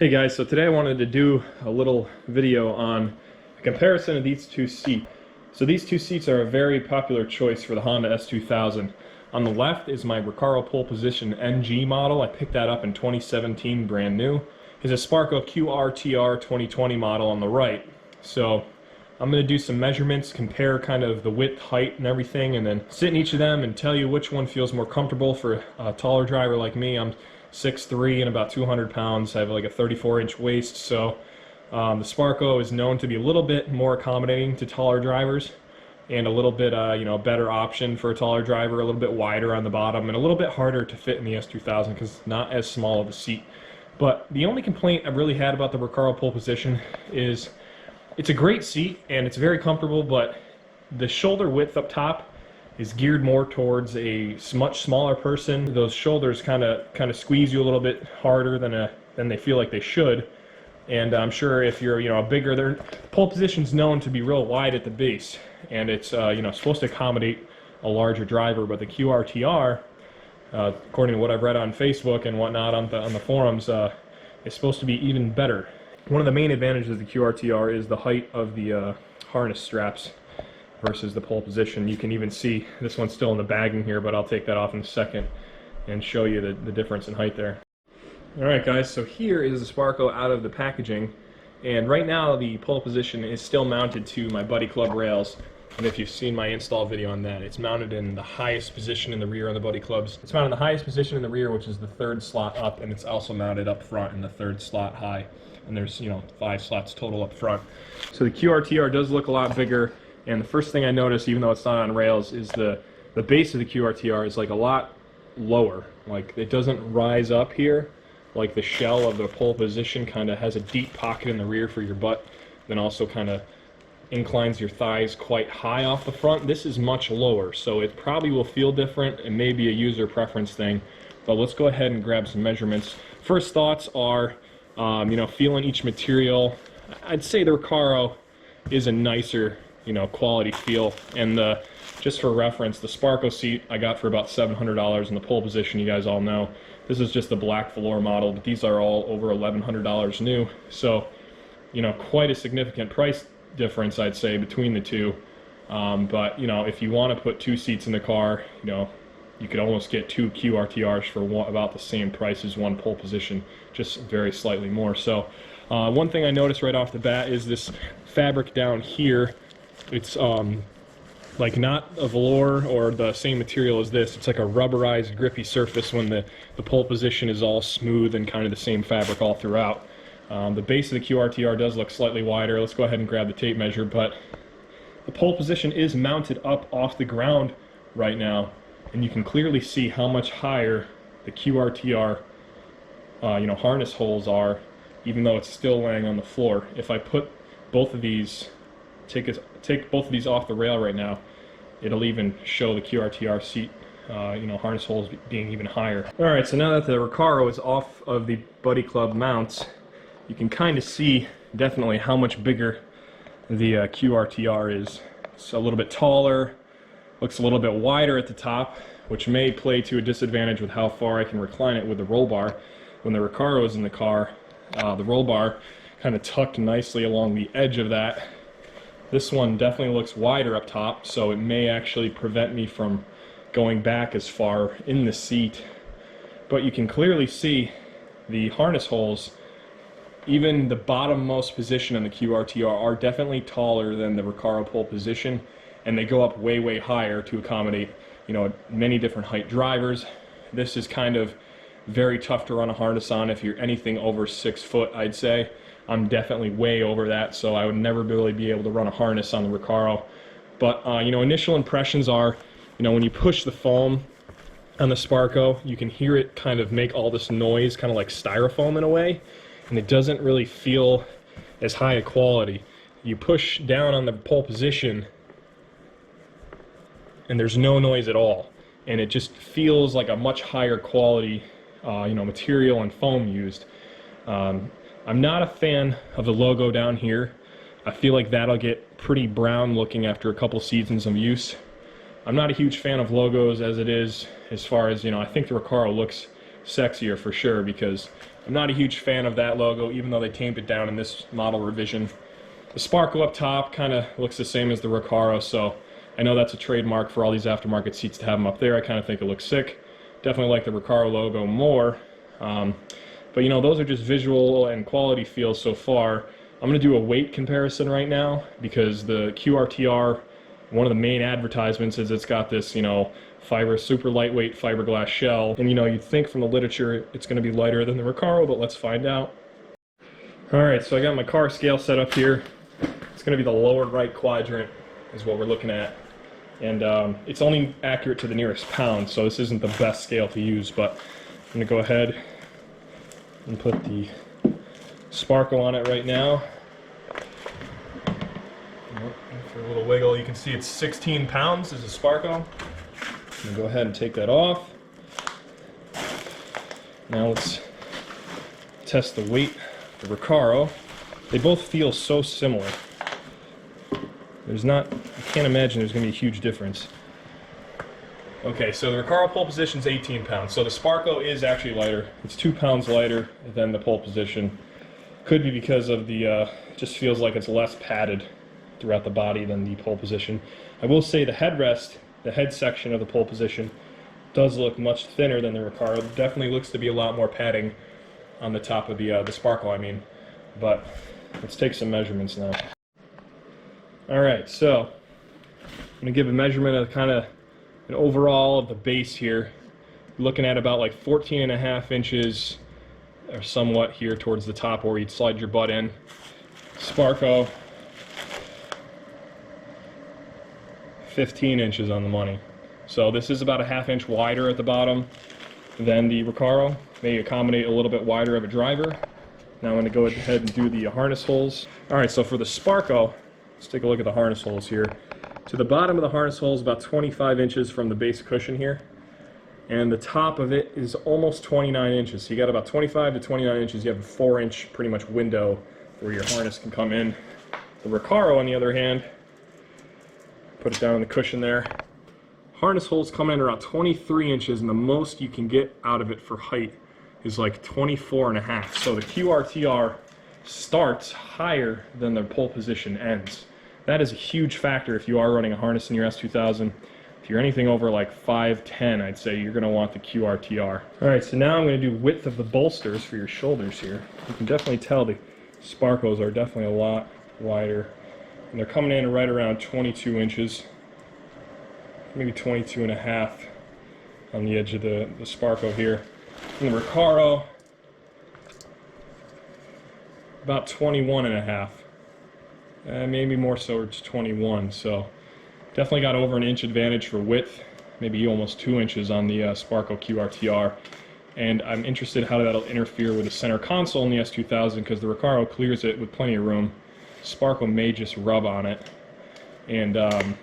Hey guys, so today I wanted to do a little video on a comparison of these two seats. So these two seats are a very popular choice for the Honda S2000. On the left is my Recaro Pole Position NG model. I picked that up in 2017, brand new. Is a Sparco QRTR 2020 model on the right. So I'm going to do some measurements, compare kind of the width, height, and everything, and then sit in each of them and tell you which one feels more comfortable for a taller driver like me. I'm 6'3" and about 200 pounds. I have like a 34-inch waist, so the Sparco is known to be a little bit more accommodating to taller drivers and a little bit, better option for a taller driver, a little bit wider on the bottom and a little bit harder to fit in the S2000 because it's not as small of a seat. But the only complaint I've really had about the Recaro Pole Position is it's a great seat and it's very comfortable, but the shoulder width up top is geared more towards a much smaller person. Those shoulders kind of squeeze you a little bit harder than they feel like they should. And I'm sure if you're a bigger, their pole position's known to be real wide at the base, and it's supposed to accommodate a larger driver. But the QRT-R, according to what I've read on Facebook and whatnot on the forums, is supposed to be even better. One of the main advantages of the QRT-R is the height of the harness straps versus the pole position. You can even see this one's still in the bagging here, but I'll take that off in a second and show you the difference in height there. Alright guys, so here is the Sparco out of the packaging, and right now the pole position is still mounted to my Buddy Club rails. And if you've seen my install video on that, it's mounted in the highest position in the rear on the Buddy Clubs. It's mounted in the highest position in the rear, which is the third slot up, and it's also mounted up front in the third slot high. And there's 5 slots total up front. So the QRT-R does look a lot bigger. And the first thing I notice, even though it's not on rails, is the base of the QRT-R is like a lot lower. Like it doesn't rise up here like the shell of the pole position. Kind of has a deep pocket in the rear for your butt, then also kind of inclines your thighs quite high off the front. This is much lower, so it probably will feel different. It may be a user preference thing, but let's go ahead and grab some measurements. First thoughts are, feeling each material. I'd say the Recaro is a nicer quality feel, and just for reference, the Sparco seat I got for about $700 in the pole position. You guys all know this is just the black velour model, but these are all over $1,100 new, so quite a significant price difference, I'd say, between the two. But if you want to put 2 seats in the car, you could almost get 2 QRT-Rs for about the same price as one pole position, just very slightly more. So one thing I noticed right off the bat is this fabric down here. It's like not a velour or the same material as this. It's like a rubberized, grippy surface when the pole position is all smooth and kind of the same fabric all throughout. The base of the QRT-R does look slightly wider. Let's go ahead and grab the tape measure, but the pole position is mounted up off the ground right now, and you can clearly see how much higher the QRT-R harness holes are, even though it's still laying on the floor. If I put both of these, take both of these off the rail right now, it'll even show the QRT-R seat harness holes being even higher. Alright, so now that the Recaro is off of the Buddy Club mounts, you can kind of see definitely how much bigger the QRT-R is. It's a little bit taller, looks a little bit wider at the top, which may play to a disadvantage with how far I can recline it with the roll bar. When the Recaro is in the car, the roll bar kind of tucked nicely along the edge of that. This one definitely looks wider up top, so it may actually prevent me from going back as far in the seat. But you can clearly see the harness holes. Even the bottommost position on the QRT-R are definitely taller than the Recaro Pole Position, and they go up way, way higher to accommodate, many different height drivers. This is kind of very tough to run a harness on if you're anything over 6 foot, I'd say. I'm definitely way over that, so I would never really be able to run a harness on the Recaro. But, initial impressions are, when you push the foam on the Sparco, you can hear it kind of make all this noise, kind of like styrofoam in a way, and it doesn't really feel as high a quality. You push down on the pole position, and there's no noise at all, and it just feels like a much higher quality material and foam used. I'm not a fan of the logo down here. I feel like that'll get pretty brown looking after a couple seasons of use. I'm not a huge fan of logos as it is, as far as, I think the Recaro looks sexier for sure, because I'm not a huge fan of that logo, even though they tamed it down in this model revision. The Sparco up top kind of looks the same as the Recaro, so I know that's a trademark for all these aftermarket seats to have them up there. I kind of think it looks sick. Definitely like the Recaro logo more. But you know, those are just visual and quality feels so far. I'm going to do a weight comparison right now, because the QRT-R, one of the main advertisements is it's got this, you know, super lightweight fiberglass shell. And you know, you'd think from the literature it's going to be lighter than the Recaro, but let's find out. Alright, so I got my car scale set up here. It's going to be the lower right quadrant is what we're looking at. And it's only accurate to the nearest pound, so this isn't the best scale to use, but I'm going to go ahead and put the Sparco on it right now. For a little wiggle, you can see it's 16 pounds is a Sparco. I'm going to go ahead and take that off. Now let's test the weight of the Recaro. They both feel so similar. I can't imagine there's going to be a huge difference. Okay, so the Recaro pole position is 18 pounds. So the Sparco is actually lighter. It's 2 pounds lighter than the pole position. Could be because of the, just feels like it's less padded throughout the body than the pole position. I will say the headrest, the head section of the pole position, does look much thinner than the Recaro. Definitely looks to be a lot more padding on the top of the Sparco, I mean. But let's take some measurements now. Alright, so I'm going to give a measurement of kind of an overall of the base here. Looking at about like 14.5 inches or somewhat here towards the top where you'd slide your butt in. Sparco, 15 inches on the money. So this is about a ½ inch wider at the bottom than the Recaro. May accommodate a little bit wider of a driver. Now I'm going to go ahead and do the harness holes. Alright, so for the Sparco, let's take a look at the harness holes here. To the bottom of the harness hole is about 25 inches from the base cushion here. And the top of it is almost 29 inches. So you got about 25 to 29 inches. You have a 4-inch pretty much window where your harness can come in. The Recaro, on the other hand, put it down on the cushion there. Harness holes come in around 23 inches, and the most you can get out of it for height is like 24.5. So the QRT-R starts higher than the pole position ends. That is a huge factor if you are running a harness in your S2000. If you're anything over like 5'10", I'd say you're going to want the QRT-R. Alright, so now I'm going to do width of the bolsters for your shoulders here. You can definitely tell the Sparcos are definitely a lot wider. And they're coming in right around 22 inches. Maybe 22.5 on the edge of the Sparco here. And the Recaro, about 21.5. Maybe more so, it's 21. So definitely got over an inch advantage for width, maybe almost 2 inches on the Sparco QRTR. And I'm interested how that'll interfere with the center console in the S2000, because the Recaro clears it with plenty of room. Sparco may just rub on it. And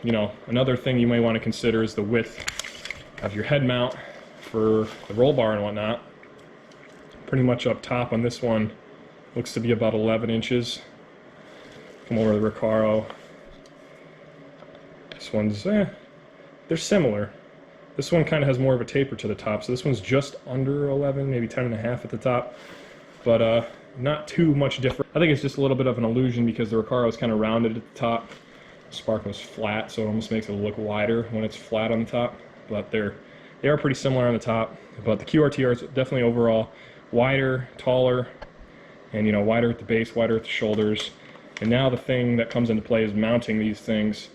you know, another thing you may want to consider is the width of your head mount for the roll bar and whatnot. Pretty much up top on this one looks to be about 11 inches. Come over to the Recaro. This one's, they're similar. This one kind of has more of a taper to the top, so this one's just under 11, maybe 10.5 at the top. But not too much different. I think it's just a little bit of an illusion because the Recaro is kind of rounded at the top. Sparco's flat, so it almost makes it look wider when it's flat on the top. But they are pretty similar on the top. But the QRTR is definitely overall wider, taller, and you know, wider at the base, wider at the shoulders. And now the thing that comes into play is mounting these things.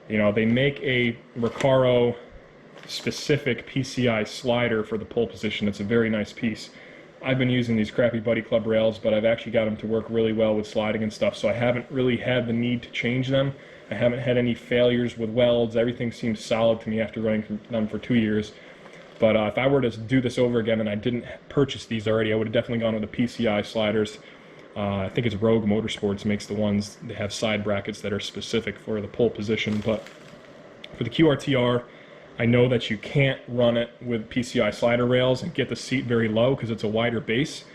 You know, they make a Recaro specific PCI slider for the pole position. It's a very nice piece. I've been using these crappy Buddy Club rails, but I've actually got them to work really well with sliding and stuff, so I haven't really had the need to change them. I haven't had any failures with welds. Everything seems solid to me after running them for 2 years. But if I were to do this over again and I didn't purchase these already, I would have definitely gone with the PCI sliders. I think it's Rogue Motorsports makes the ones, they have side brackets that are specific for the pole position. But for the QRTR, I know that you can't run it with PCI slider rails and get the seat very low because it's a wider base.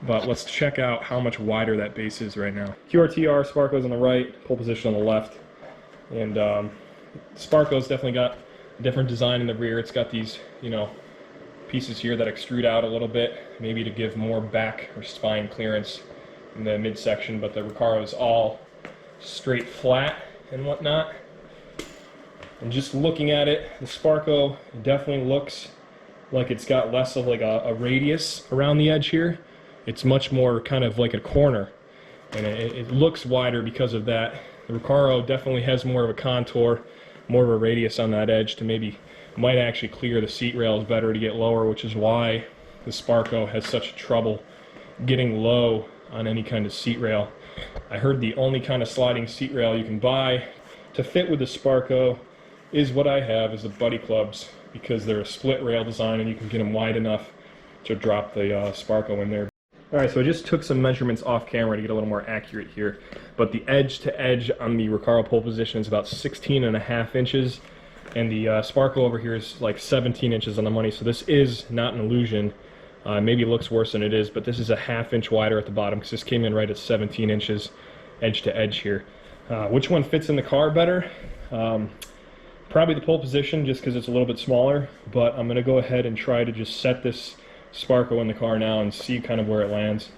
But let's check out how much wider that base is right now. QRTR, Sparco's on the right, pole position on the left. And Sparco's definitely got a different design in the rear. It's got these, you know, pieces here that extrude out a little bit, maybe to give more back or spine clearance in the midsection, but the Recaro is all straight flat and whatnot. And just looking at it, the Sparco definitely looks like it's got less of like a radius around the edge here. It's much more kind of like a corner, and it looks wider because of that. The Recaro definitely has more of a contour, more of a radius on that edge to maybe might actually clear the seat rails better to get lower, which is why the Sparco has such trouble getting low on any kind of seat rail. I heard the only kind of sliding seat rail you can buy to fit with the Sparco is what I have, is the Buddy Clubs, because they're a split rail design and you can get them wide enough to drop the Sparco in there. Alright, so I just took some measurements off camera to get a little more accurate here, but the edge to edge on the Recaro Pole Position is about 16.5 inches, and the Sparco over here is like 17 inches on the money, so this is not an illusion. Maybe it looks worse than it is, but this is a ½ inch wider at the bottom because this came in right at 17 inches edge to edge here. Which one fits in the car better? Probably the Pole Position, just because it's a little bit smaller, but I'm going to go ahead and try to just set this Sparco in the car now and see kind of where it lands.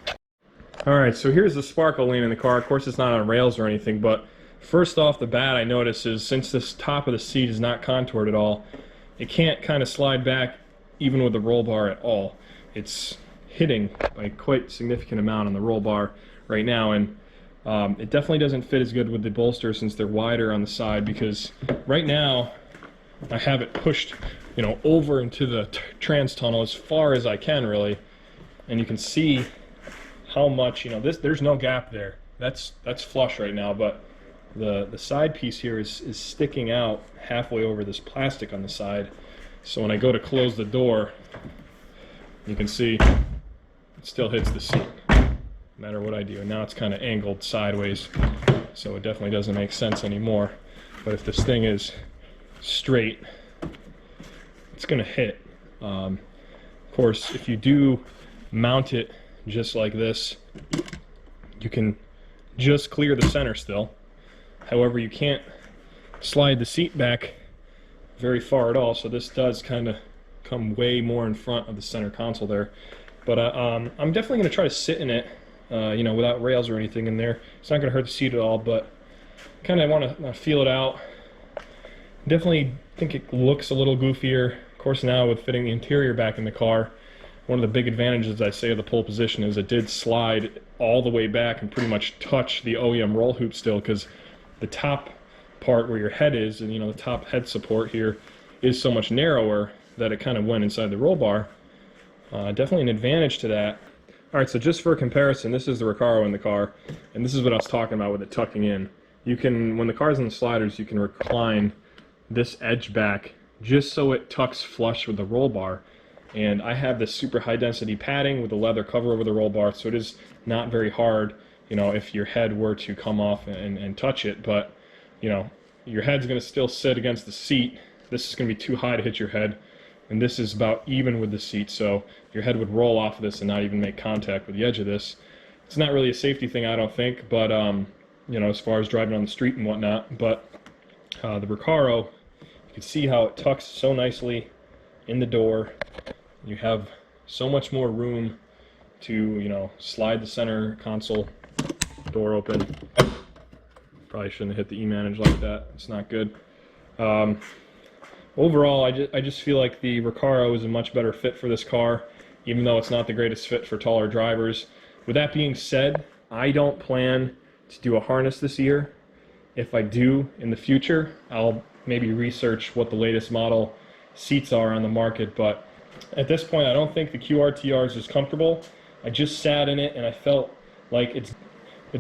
Alright, so here's the Sparco laying in the car. Of course it's not on rails or anything, but first off the bat I notice is since this top of the seat is not contoured at all, it can't kind of slide back even with the roll bar at all. It's hitting by quite a significant amount on the roll bar right now, and it definitely doesn't fit as good with the bolsters since they're wider on the side, because right now I have it pushed, you know, over into the trans tunnel as far as I can really, and you can see how much, you know, there's no gap there. That's flush right now, but the side piece here is sticking out halfway over this plastic on the side. So when I go to close the door, you can see it still hits the seat no matter what I do. And now it's kind of angled sideways, so it definitely doesn't make sense anymore. But if this thing is straight, it's going to hit. Of course, if you do mount it just like this, you can just clear the center still. However, you can't slide the seat back very far at all, so this does kind of come way more in front of the center console there. But I'm definitely going to try to sit in it, you know, without rails or anything in there. It's not going to hurt the seat at all, but kind of want to feel it out. Definitely think it looks a little goofier. Of course, now with fitting the interior back in the car, one of the big advantages, I say, of the Pole Position is it did slide all the way back and pretty much touch the OEM roll hoop still, because the top part where your head is, and you know, the top head support here is so much narrower that it kind of went inside the roll bar. Definitely an advantage to that. Alright, so just for comparison, this is the Recaro in the car, and this is what I was talking about with it tucking in. You can, when the car's in the sliders, you can recline this edge back just so it tucks flush with the roll bar. And I have this super high density padding with a leather cover over the roll bar, so it is not very hard, you know, if your head were to come off and touch it. But, you know, your head's going to still sit against the seat. This is going to be too high to hit your head, and this is about even with the seat, so your head would roll off of this and not even make contact with the edge of this. It's not really a safety thing, I don't think, but you know, as far as driving on the street and whatnot. But the Recaro, you can see how it tucks so nicely in the door. You have so much more room to, you know, slide the center console door open. Probably shouldn't have hit the E-manage like that. It's not good. Overall, I just feel like the Recaro is a much better fit for this car, even though it's not the greatest fit for taller drivers. With that being said, I don't plan to do a harness this year. If I do in the future, I'll maybe research what the latest model seats are on the market, but at this point I don't think the QRT-R is as comfortable. I just sat in it and I felt like it's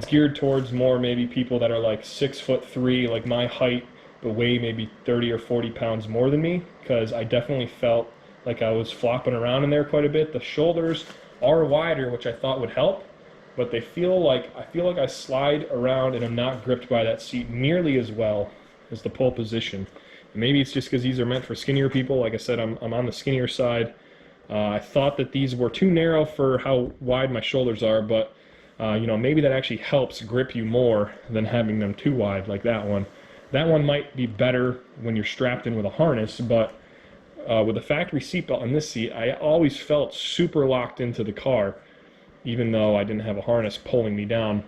geared towards more maybe people that are like 6'3", like my height, but weigh maybe 30 or 40 pounds more than me, because I definitely felt like I was flopping around in there quite a bit. The shoulders are wider, which I thought would help, but I feel like I slide around and I'm not gripped by that seat nearly as well as the Pole Position. And maybe it's just because these are meant for skinnier people. Like I said, I'm on the skinnier side. I thought that these were too narrow for how wide my shoulders are, but you know, maybe that actually helps grip you more than having them too wide like that one. That one might be better when you're strapped in with a harness, but with the factory seatbelt on this seat, I always felt super locked into the car, even though I didn't have a harness pulling me down.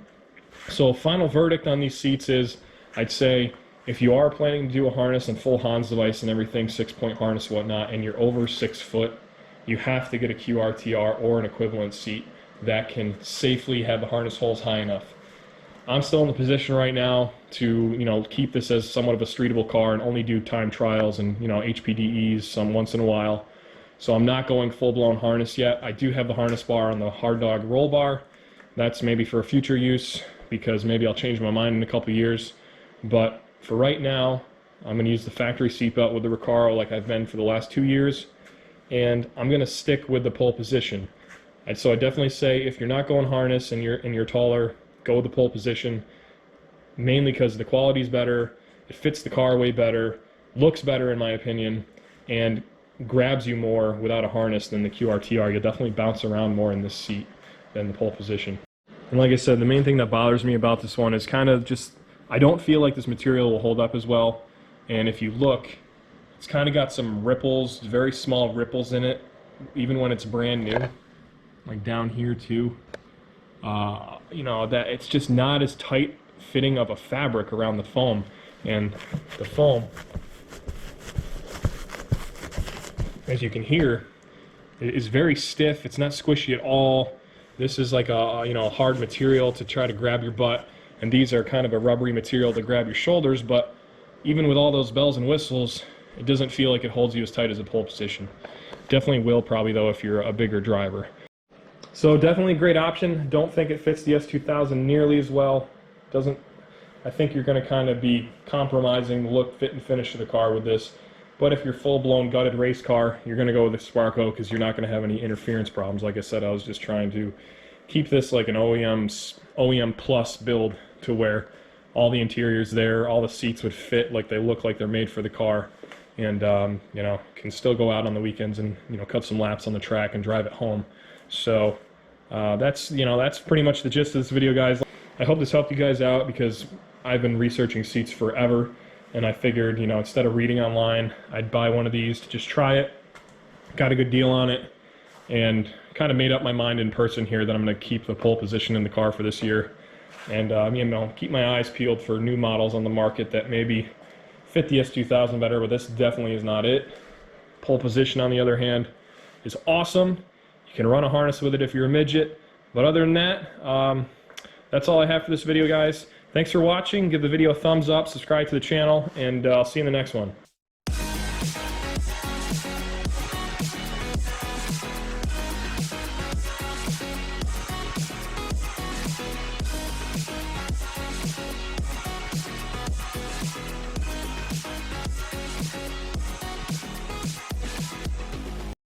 So final verdict on these seats is, I'd say if you are planning to do a harness and full Hans device and everything, 6-point harness, whatnot, and you're over 6 foot, you have to get a QRT-R or an equivalent seat that can safely have the harness holes high enough. I'm still in the position right now to, keep this as somewhat of a streetable car and only do time trials and, HPDEs some once in a while. So I'm not going full-blown harness yet. I do have the harness bar on the Hard Dog roll bar. That's maybe for future use, because maybe I'll change my mind in a couple years. But for right now, I'm going to use the factory seatbelt with the Recaro like I've been for the last 2 years, and I'm going to stick with the pole position. And so I definitely say if you're not going harness and you're taller, go with the pole position, mainly because the quality is better, it fits the car way better, looks better in my opinion, and grabs you more without a harness than the QRT-R. You'll definitely bounce around more in this seat than the pole position. And like I said, the main thing that bothers me about this one is kind of just, I don't feel like this material will hold up as well. And if you look, it's kind of got some ripples, very small ripples in it, even when it's brand new, like down here too. That it's just not as tight fitting of a fabric around the foam, and the foam, as you can hear, is very stiff. It's not squishy at all. This is like a hard material to try to grab your butt, and these are kind of a rubbery material to grab your shoulders. But even with all those bells and whistles, it doesn't feel like it holds you as tight as a pole position. Definitely will probably though if you're a bigger driver. So definitely a great option. Don't think it fits the S2000 nearly as well. I think you're going to kind of be compromising the look, fit, and finish of the car with this. But if you're full-blown gutted race car, you're going to go with the Sparco because you're not going to have any interference problems. Like I said, I was just trying to keep this like an OEM plus build, to where all the interior's there, all the seats would fit like they look like they're made for the car, and can still go out on the weekends and cut some laps on the track and drive it home. So that's pretty much the gist of this video, guys. I hope this helped you guys out, because I've been researching seats forever, and I figured instead of reading online, I'd buy one of these to just try it. Got a good deal on it, and kind of made up my mind in person here that I'm going to keep the pole position in the car for this year, and keep my eyes peeled for new models on the market that maybe fit the S2000 better, but this definitely is not it. Pole position, on the other hand, is awesome. You can run a harness with it if you're a midget. But other than that, that's all I have for this video, guys. Thanks for watching. Give the video a thumbs up, subscribe to the channel, and I'll see you in the next one.